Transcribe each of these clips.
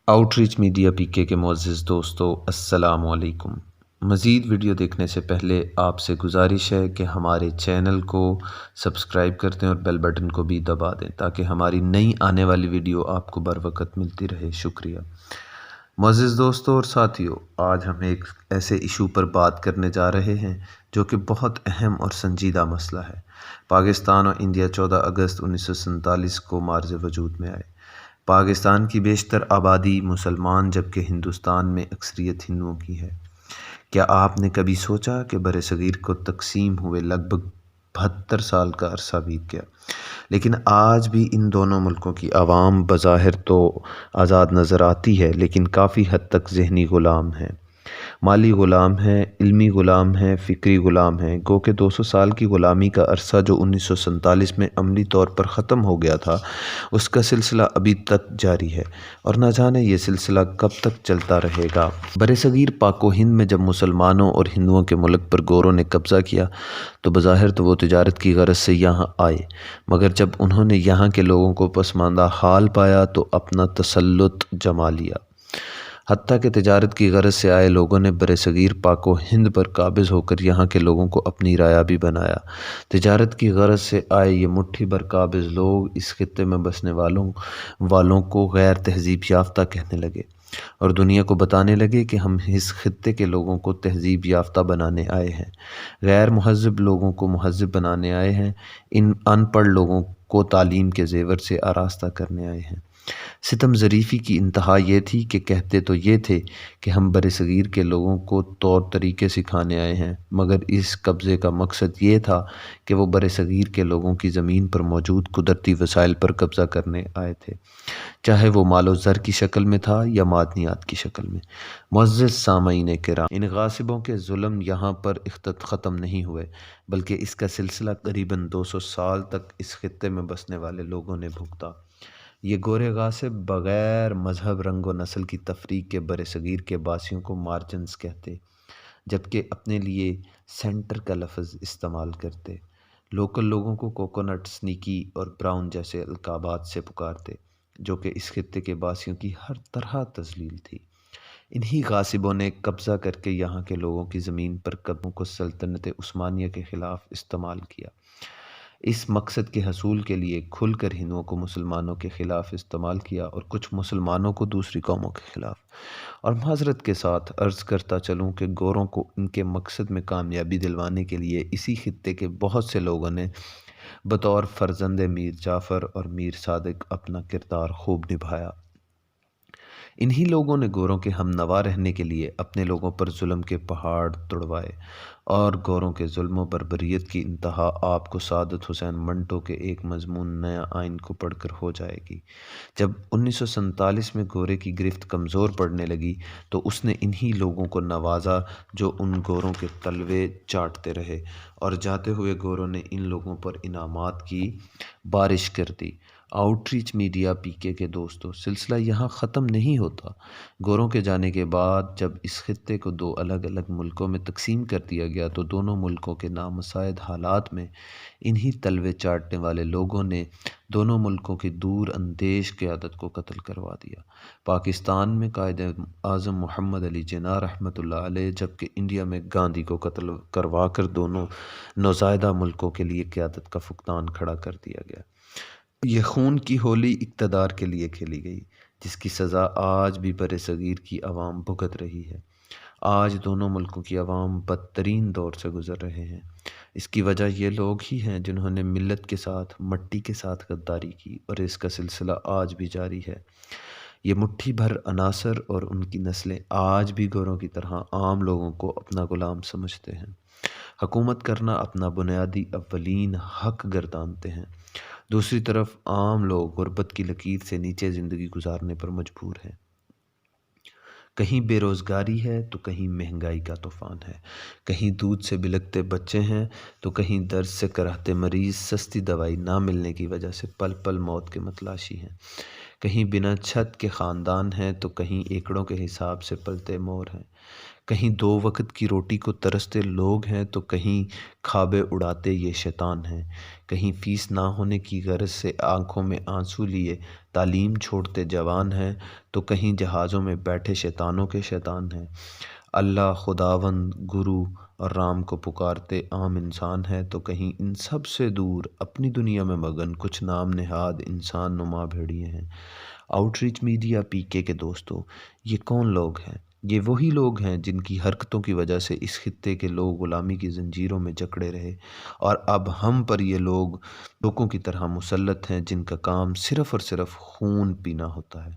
Out reach media PK کے معزز دوستو السلام علیکم۔ مزید ویڈیو دیکھنے سے پہلے آپ سے گزارش ہے کہ ہمارے چینل کو سبسکرائب کر دیں اور بیل بٹن کو بھی دبا دیں تاکہ ہماری نئی آنے والی ویڈیو آپ کو بر وقت ملتی رہے۔ شکریہ۔ معزز دوستو اور ساتھیو، آج ہم ایک ایسے ایشو پر بات کرنے جا رہے ہیں جو کہ بہت اہم اور سنجیدہ مسئلہ ہے۔ پاکستان اور انڈیا 14 اگست 1947 کو مارز وجود میں آئے۔ پاکستان کی بیشتر آبادی مسلمان جبکہ ہندوستان میں اکثریت ہندوؤں کی ہے۔ کیا آپ نے کبھی سوچا کہ برصغیر کو تقسیم ہوئے لگ بھگ 72 سال کا عرصہ بیت گیا، لیکن آج بھی ان دونوں ملکوں کی عوام بظاہر تو آزاد نظر آتی ہے لیکن کافی حد تک ذہنی غلام ہیں، مالی غلام ہیں، علمی غلام ہیں، فکری غلام ہیں۔ گو کہ 200 سال کی غلامی کا عرصہ جو 1947 میں عملی طور پر ختم ہو گیا تھا، اس کا سلسلہ ابھی تک جاری ہے اور نہ جانے یہ سلسلہ کب تک چلتا رہے گا۔ برصغیر پاک و ہند میں جب مسلمانوں اور ہندوؤں کے ملک پر گوروں نے قبضہ کیا تو بظاہر تو وہ تجارت کی غرض سے یہاں آئے، مگر جب انہوں نے یہاں کے لوگوں کو پسماندہ حال پایا تو اپنا تسلط جما لیا۔ حتیٰ کہ تجارت کی غرض سے آئے لوگوں نے برصغیر پاک و ہند پر قابض ہو کر یہاں کے لوگوں کو اپنی رعایا بھی بنایا۔ تجارت کی غرض سے آئے یہ مٹھی بھر قابض لوگ اس خطے میں بسنے والوں کو غیر تہذیب یافتہ کہنے لگے اور دنیا کو بتانے لگے کہ ہم اس خطے کے لوگوں کو تہذیب یافتہ بنانے آئے ہیں، غیر مہذب لوگوں کو مہذب بنانے آئے ہیں، ان پڑھ لوگوں کو تعلیم کے زیور سے آراستہ کرنے آئے ہیں۔ ستم ظریفی کی انتہا یہ تھی کہ کہتے تو یہ تھے کہ ہم برصغیر کے لوگوں کو طور طریقے سکھانے آئے ہیں، مگر اس قبضے کا مقصد یہ تھا کہ وہ برصغیر کے لوگوں کی زمین پر موجود قدرتی وسائل پر قبضہ کرنے آئے تھے، چاہے وہ مال و زر کی شکل میں تھا یا معدنیات کی شکل میں۔ معزز سامعین کرام، ان غاصبوں کے ظلم یہاں پر ختم نہیں ہوئے بلکہ اس کا سلسلہ قریباً 200 سال تک اس خطے میں بسنے والے لوگوں نے بھگتا۔ یہ گورے غاصب بغیر مذہب، رنگ و نسل کی تفریق کے برصغیر کے باسیوں کو مارجنز کہتے، جبکہ اپنے لیے سینٹر کا لفظ استعمال کرتے۔ لوکل لوگوں کو کوکونٹ، سنیکی اور براؤن جیسے القابات سے پکارتے، جو کہ اس خطے کے باسیوں کی ہر طرح تذلیل تھی۔ انہی غاصبوں نے قبضہ کر کے یہاں کے لوگوں کی زمین پر قدموں کو سلطنت عثمانیہ کے خلاف استعمال کیا۔ اس مقصد کے حصول کے لیے کھل کر ہندوؤں کو مسلمانوں کے خلاف استعمال کیا اور کچھ مسلمانوں کو دوسری قوموں کے خلاف۔ اور معذرت کے ساتھ عرض کرتا چلوں کہ گوروں کو ان کے مقصد میں کامیابی دلوانے کے لیے اسی خطے کے بہت سے لوگوں نے بطور فرزند میر جعفر اور میر صادق اپنا کردار خوب نبھایا۔ انہی لوگوں نے گوروں کے ہم نوا رہنے کے لیے اپنے لوگوں پر ظلم کے پہاڑ توڑوائے اور گوروں کے ظلم و بربریت کی انتہا آپ کو سعادت حسین منٹو کے ایک مضمون نیا آئین کو پڑھ کر ہو جائے گی۔ جب 1947 میں گورے کی گرفت کمزور پڑنے لگی تو اس نے انہی لوگوں کو نوازا جو ان گوروں کے تلوے چاٹتے رہے اور جاتے ہوئے گوروں نے ان لوگوں پر انعامات کی بارش کر دی۔ آؤٹ ریچ میڈیا پی کے دوستو، سلسلہ یہاں ختم نہیں ہوتا۔ گوروں کے جانے کے بعد جب اس خطے کو دو الگ الگ ملکوں میں تقسیم کر دیا گیا تو دونوں ملکوں کے نامساعد حالات میں انہی تلوے چاٹنے والے لوگوں نے دونوں ملکوں کی دور اندیش قیادت کو قتل کروا دیا۔ پاکستان میں قائد اعظم محمد علی جناح رحمۃ اللہ علیہ، جبکہ انڈیا میں گاندھی کو قتل کروا کر دونوں نوزائیدہ ملکوں کے لیے قیادت کا فقدان کھڑا کر دیا گیا۔ یہ خون کی ہولی اقتدار کے لیے کھیلی گئی جس کی سزا آج بھی برصغیر کی عوام بھگت رہی ہے۔ آج دونوں ملکوں کی عوام بدترین دور سے گزر رہے ہیں۔ اس کی وجہ یہ لوگ ہی ہیں جنہوں نے ملت کے ساتھ، مٹی کے ساتھ غداری کی اور اس کا سلسلہ آج بھی جاری ہے۔ یہ مٹھی بھر عناصر اور ان کی نسلیں آج بھی گوروں کی طرح عام لوگوں کو اپنا غلام سمجھتے ہیں، حکومت کرنا اپنا بنیادی اولین حق گردانتے ہیں۔ دوسری طرف عام لوگ غربت کی لکیر سے نیچے زندگی گزارنے پر مجبور ہیں۔ کہیں بے روزگاری ہے تو کہیں مہنگائی کا طوفان ہے، کہیں دودھ سے بلکتے بچے ہیں تو کہیں درد سے کراہتے مریض سستی دوائی نہ ملنے کی وجہ سے پل پل موت کے متلاشی ہیں۔ کہیں بنا چھت کے خاندان ہیں تو کہیں ایکڑوں کے حساب سے پلتے مور ہیں، کہیں دو وقت کی روٹی کو ترستے لوگ ہیں تو کہیں خوابیں اڑاتے یہ شیطان ہیں، کہیں فیس نہ ہونے کی غرض سے آنکھوں میں آنسو لیے تعلیم چھوڑتے جوان ہیں تو کہیں جہازوں میں بیٹھے شیطانوں کے شیطان ہیں۔ اللہ، خداوند، گرو اور رام کو پکارتے عام انسان ہے تو کہیں ان سب سے دور اپنی دنیا میں مگن کچھ نام نہاد انسان نما بھیڑیے ہیں۔ آؤٹ ریچ میڈیا پی کے دوستوں، یہ کون لوگ ہیں؟ یہ وہی لوگ ہیں جن کی حرکتوں کی وجہ سے اس خطے کے لوگ غلامی کی زنجیروں میں جکڑے رہے، اور اب ہم پر یہ لوگ لوگوں کی طرح مسلط ہیں جن کا کام صرف اور صرف خون پینا ہوتا ہے۔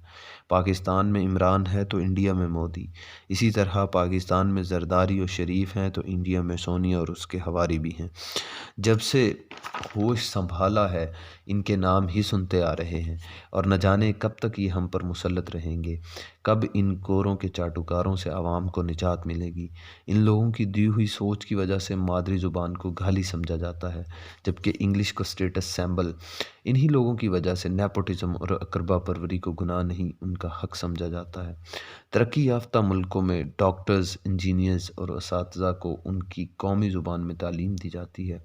پاکستان میں عمران ہے تو انڈیا میں مودی، اسی طرح پاکستان میں زرداری اور شریف ہیں تو انڈیا میں سونیا اور اس کے ہواری بھی ہیں۔ جب سے ہوش سنبھالا ہے ان کے نام ہی سنتے آ رہے ہیں، اور نہ جانے کب تک یہ ہم پر مسلط رہیں گے، کب ان گوروں کے چاٹوکاروں سے عوام کو نجات ملے گی۔ ان لوگوں کی دی ہوئی سوچ کی وجہ سے مادری زبان کو گالی سمجھا جاتا ہے، جبکہ انگلش کو سٹیٹس سمبل۔ انہی لوگوں کی وجہ سے نیپوٹزم اور اقربا پروری کو گناہ نہیں ان کا حق سمجھا جاتا ہے۔ ترقی یافتہ ملکوں میں ڈاکٹرز، انجینئرز اور اساتذہ کو ان کی قومی زبان میں تعلیم دی جاتی ہے،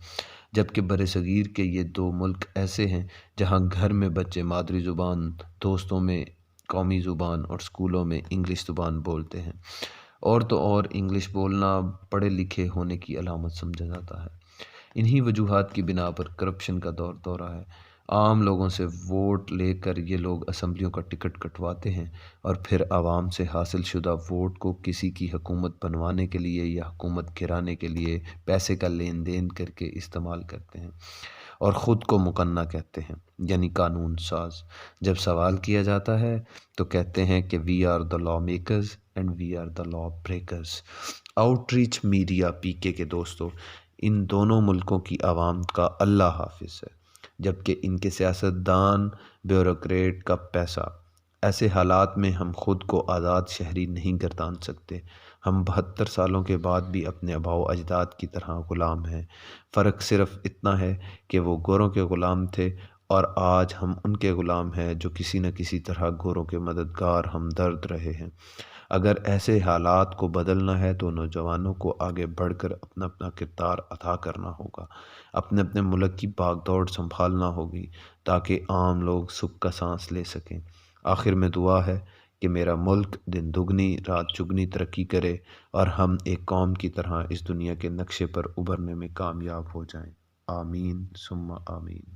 جبکہ برصغیر کے یہ دو ملک ایسے ہیں جہاں گھر میں بچے مادری زبان، دوستوں میں قومی زبان اور اسکولوں میں انگلش زبان بولتے ہیں، اور تو اور انگلش بولنا پڑھے لکھے ہونے کی علامت سمجھا جاتا ہے۔ انہی وجوہات کی بنا پر کرپشن کا دور دورہ ہے۔ عام لوگوں سے ووٹ لے کر یہ لوگ اسمبلیوں کا ٹکٹ کٹواتے ہیں اور پھر عوام سے حاصل شدہ ووٹ کو کسی کی حکومت بنوانے کے لیے یا حکومت گرانے کے لیے پیسے کا لین دین کر کے استعمال کرتے ہیں، اور خود کو مقنع کہتے ہیں، یعنی قانون ساز۔ جب سوال کیا جاتا ہے تو کہتے ہیں کہ we are the law makers and we are the law breakers. Outreach media PK کے دوستوں، ان دونوں ملکوں کی عوام کا اللہ حافظ ہے، جبکہ ان کے سیاستدان بیوروکریٹ کا پیسہ۔ ایسے حالات میں ہم خود کو آزاد شہری نہیں گردان سکتے۔ ہم 72 سالوں کے بعد بھی اپنے آباء و اجداد کی طرح غلام ہیں۔ فرق صرف اتنا ہے کہ وہ گوروں کے غلام تھے اور آج ہم ان کے غلام ہیں جو کسی نہ کسی طرح گوروں کے مددگار ہمدرد رہے ہیں۔ اگر ایسے حالات کو بدلنا ہے تو نوجوانوں کو آگے بڑھ کر اپنا اپنا کردار ادا کرنا ہوگا، اپنے اپنے ملک کی بھاگ دوڑ سنبھالنا ہوگی تاکہ عام لوگ سکھ کا سانس لے سکیں۔ آخر میں دعا ہے کہ میرا ملک دن دگنی رات چگنی ترقی کرے اور ہم ایک قوم کی طرح اس دنیا کے نقشے پر ابھرنے میں کامیاب ہو جائیں۔ آمین ثم آمین۔